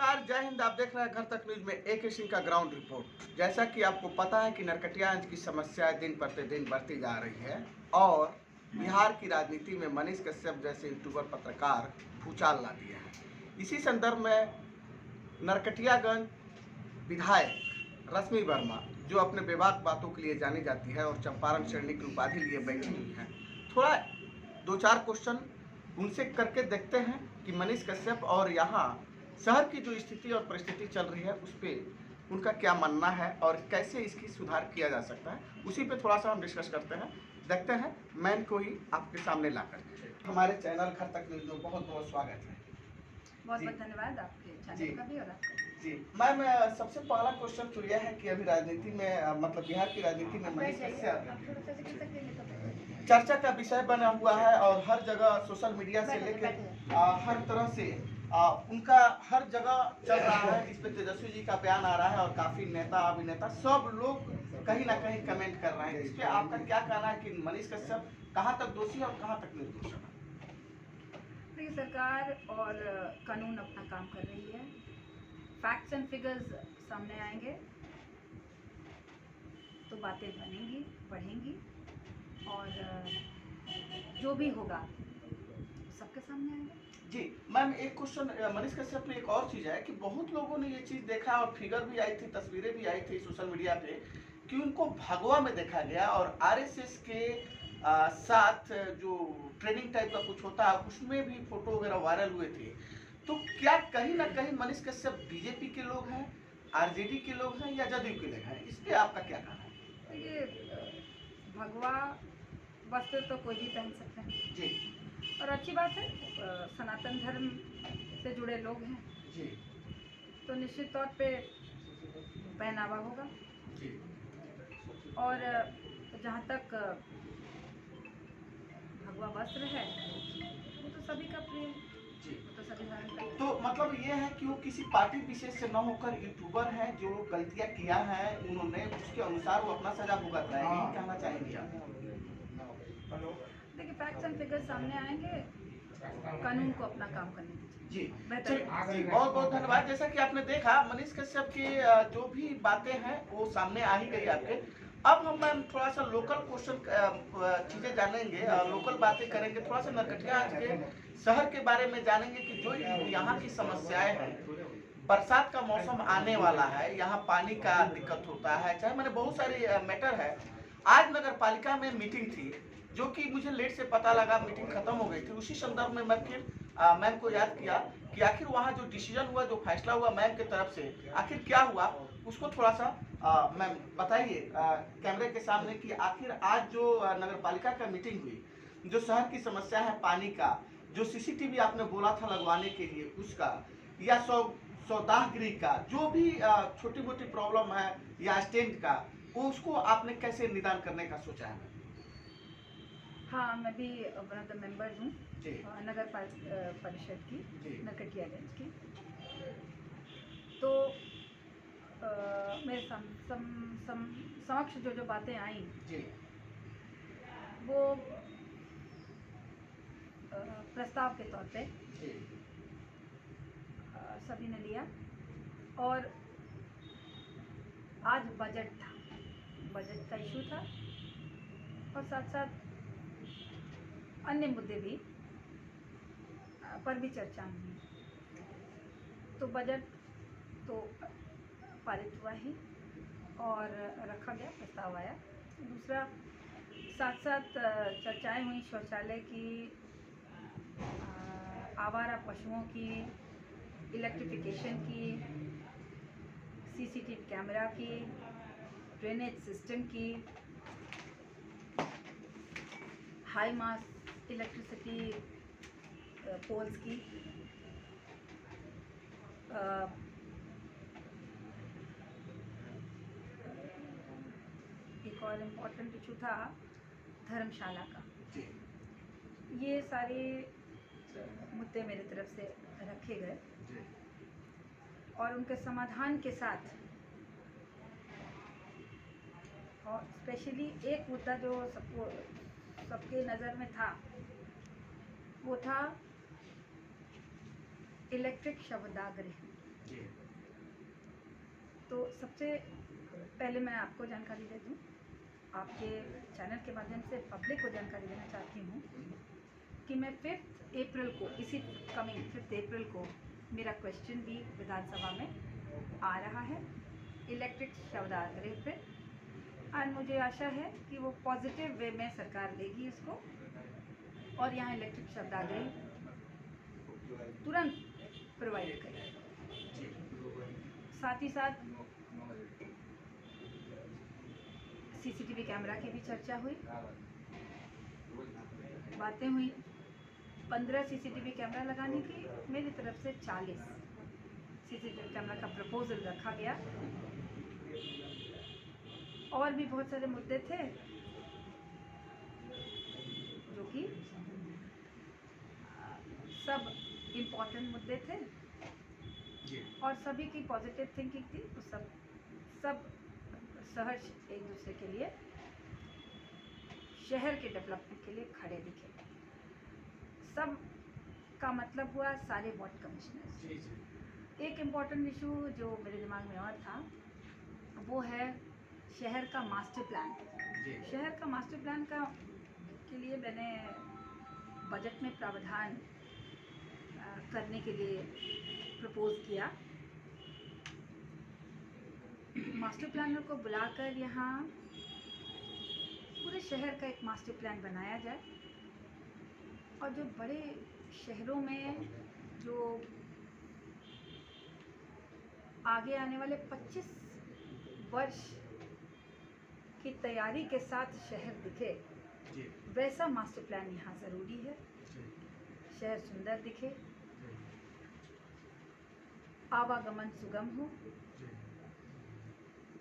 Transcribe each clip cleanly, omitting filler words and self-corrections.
नमस्कार, जय हिंद। आप देख रहे हैं घर तक न्यूज में एक सिंह का ग्राउंड रिपोर्ट। जैसा कि आपको पता है कि नरकटियागंज की समस्याएं दिन प्रतिदिन बढ़ती जा रही है और बिहार की राजनीति में मनीष कश्यप जैसे यूट्यूबर पत्रकार भूचाल ला दिए हैं। इसी संदर्भ में नरकटियागंज विधायक रश्मि वर्मा, जो अपने बेबाक बातों के लिए जानी जाती है और चंपारण श्रेणी की उपाधि लिए बैठी हुई है, थोड़ा दो चार क्वेश्चन उनसे करके देखते हैं कि मनीष कश्यप और यहाँ शहर की जो स्थिति और परिस्थिति चल रही है उस पर उनका क्या मानना है और कैसे इसकी सुधार किया जा सकता है। उसी पे थोड़ा सा हम डिस्कस करते हैं, देखते हैं। मैन को ही आपके सामने लाकर हमारे चैनल घर तक न्यूज में बहुत बहुत स्वागत है। बहुत बहुत धन्यवाद आपके चैनल का भी और आपका जी मैम, सबसे पहला क्वेश्चन तो यह है कि अभी राजनीति में मतलब बिहार की राजनीति में मनीष कश्यप चर्चा का विषय बना हुआ है और हर जगह सोशल मीडिया से लेकर हर तरह से उनका हर जगह चल रहा है। इस पे तेजस्वी जी का बयान आ रहा है और काफी नेता अभिनेता सब लोग कहीं ना कहीं कमेंट कर रहे हैं। इस पे आपका क्या कहना है कि मनीष कश्यप कहाँ तक दोषी है और कहाँ तक निर्दोष है? देखिए, सरकार और कानून अपना काम कर रही है। फैक्ट्स एंड फिगर्स सामने आएंगे तो बातें बनेंगी, बढ़ेंगी और जो भी होगा सबके सामने आएगा। जी मैम, एक क्वेश्चन मनीष कश्यप में एक और चीज़ है कि बहुत लोगों ने ये चीज़ देखा और फिगर भी आई थी, तस्वीरें भी आई थी सोशल मीडिया पे कि उनको भगवा में देखा गया और आरएसएस के साथ जो ट्रेनिंग टाइप का कुछ होता है उसमें भी फोटो वगैरह वायरल हुए थे। तो क्या कहीं ना कहीं मनीष कश्यप बीजेपी के लोग हैं, आरजेडी के लोग हैं या जदयू के लोग हैं? इस पे आपका क्या कहना है? ये भगवा वस्त्र तो कोई भी पहन सकते हैं जी, और अच्छी बात है। सनातन धर्म से जुड़े लोग हैं जी, तो निश्चित तौर पे पहनावा होगा। जी। और जहाँ तक भगवा वस्त्र है वो तो सभी का प्रिय है, जी। वो तो सभी धारण करते हैं। तो मतलब ये है कि वो किसी पार्टी विशेष से न होकर यूट्यूबर हैं, जो गलतियां किया है उन्होंने उसके अनुसार वो अपना सजा भुगत रहे हैं, यही कहना चाहेंगे आप? देखिए, फैक्ट्स एंड फिगर्स सामने आएंगे, कानून को अपना काम करने दीजिए। जी, बेहतर जी, बहुत बहुत धन्यवाद। जैसा कि आपने देखा मनीष कश्यप की जो भी बातें हैं वो सामने आ ही गई आपके। अब हम मैम थोड़ा सा लोकल क्वेश्चन चीजें जानेंगे, लोकल बातें करेंगे, थोड़ा सा नरकटियागंज के शहर के बारे में जानेंगे कि जो यहाँ की समस्याएं हैं। बरसात का मौसम आने वाला है, यहाँ पानी का दिक्कत होता है, चाहे मैंने बहुत सारी मैटर है। आज नगर पालिका में मीटिंग थी जो कि मुझे लेट से पता लगा, मीटिंग खत्म हो गई थी। उसी संदर्भ में मैं फिर मैम को याद किया कि आखिर वहाँ जो डिसीजन हुआ, जो फैसला हुआ मैम की तरफ से, आखिर क्या हुआ उसको थोड़ा सा मैम बताइए कैमरे के सामने कि आखिर आज जो नगर पालिका का मीटिंग हुई, जो शहर की समस्या है पानी का, जो सीसीटीवी आपने बोला था लगवाने के लिए उसका, या सौदागृह का जो भी छोटी मोटी प्रॉब्लम है या स्टैंड का, वो उसको आपने कैसे निदान करने का सोचा है? हाँ, मैं भी वन ऑफ द मेंबर्स हूँ नगर परिषद की, नरकटियागंज की। तो मेरे समक्ष जो बातें आई वो प्रस्ताव के तौर पे सभी ने लिया। और आज बजट का इशू था और साथ साथ अन्य मुद्दे भी पर भी चर्चा हुई। तो बजट तो पारित हुआ ही और रखा गया, प्रस्ताव आया। दूसरा, साथ साथ चर्चाएं हुई शौचालय की, आवारा पशुओं की, इलेक्ट्रिफिकेशन की, सीसीटीवी कैमरा की, ड्रेनेज सिस्टम की, हाई मास इलेक्ट्रिसिटी पोल्स की, एक और इम्पोर्टेंट इशू था धर्मशाला का। ये सारे मुद्दे मेरी तरफ से रखे गए और उनके समाधान के साथ, और स्पेशली एक मुद्दा जो सबके नज़र में था वो था इलेक्ट्रिक शवदाह गृह। जी तो सबसे पहले मैं आपको जानकारी दे दूं, आपके चैनल के माध्यम से पब्लिक को जानकारी देना चाहती हूँ कि मैं 5 अप्रैल को, इसी कमिंग 5 अप्रैल को मेरा क्वेश्चन भी विधानसभा में आ रहा है इलेक्ट्रिक शवदाह पे, और मुझे आशा है कि वो पॉजिटिव वे में सरकार लेगी इसको और यहाँ इलेक्ट्रिक शवदाह तुरंत प्रोवाइड करेगी। साथ ही साथ सीसीटीवी कैमरा की भी चर्चा हुई, बातें हुई। 15 सीसीटीवी कैमरा लगाने की मेरी तरफ से 40 सीसीटीवी कैमरा का प्रपोजल रखा गया। और भी बहुत सारे मुद्दे थे जो कि सब इम्पोर्टेंट मुद्दे थे और सभी की पॉजिटिव थिंकिंग थी, तो सब सहर्ष एक दूसरे के लिए, शहर के डेवलपमेंट के लिए खड़े दिखे। सब का मतलब हुआ सारे वार्ड कमिश्नर्स। एक इम्पॉर्टेंट इशू जो मेरे दिमाग में और था वो है शहर का मास्टर प्लान। शहर का मास्टर प्लान के लिए मैंने बजट में प्रावधान करने के लिए प्रपोज किया। मास्टर प्लानर को बुलाकर यहाँ पूरे शहर का एक मास्टर प्लान बनाया जाए और जो बड़े शहरों में जो आगे आने वाले 25 वर्ष की तैयारी के साथ शहर दिखे, वैसा मास्टर प्लान यहाँ ज़रूरी है। शहर सुंदर दिखे, आवागमन सुगम हो,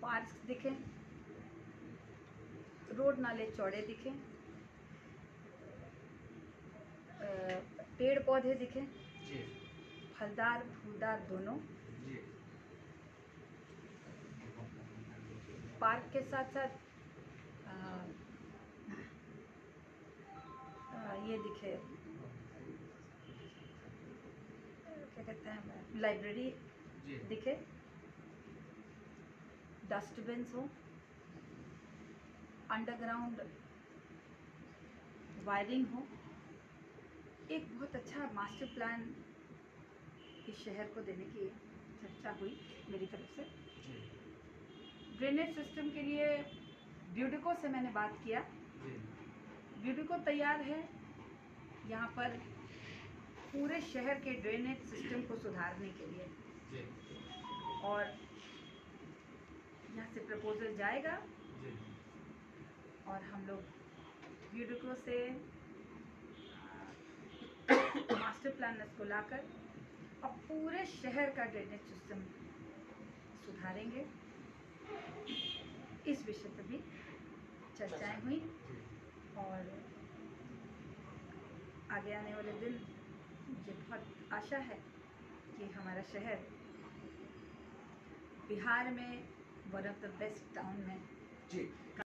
पार्क दिखें, रोड नाले चौड़े दिखें, पेड़ पौधे दिखें, फलदार फूलदार दोनों। पार्क के साथ साथ ये दिखे, क्या कहते हैं, लाइब्रेरी दिखे, डस्टबिन्स हो, अंडरग्राउंड वायरिंग हो। एक बहुत अच्छा मास्टर प्लान इस शहर को देने की चर्चा हुई मेरी तरफ से। ड्रेनेज सिस्टम के लिए ब्यूडिको से मैंने बात किया। ब्यूडिको तैयार है यहाँ पर पूरे शहर के ड्रेनेज सिस्टम को सुधारने के लिए, और यहाँ से प्रपोजल जाएगा और हम लोग ब्यूडिको से मास्टर प्लानर्स को लाकर अब पूरे शहर का ड्रेनेज सिस्टम सुधारेंगे। इस विषय पर भी चर्चाएं हुई और आगे आने वाले दिन मुझे बहुत आशा है कि हमारा शहर बिहार में one of the best town में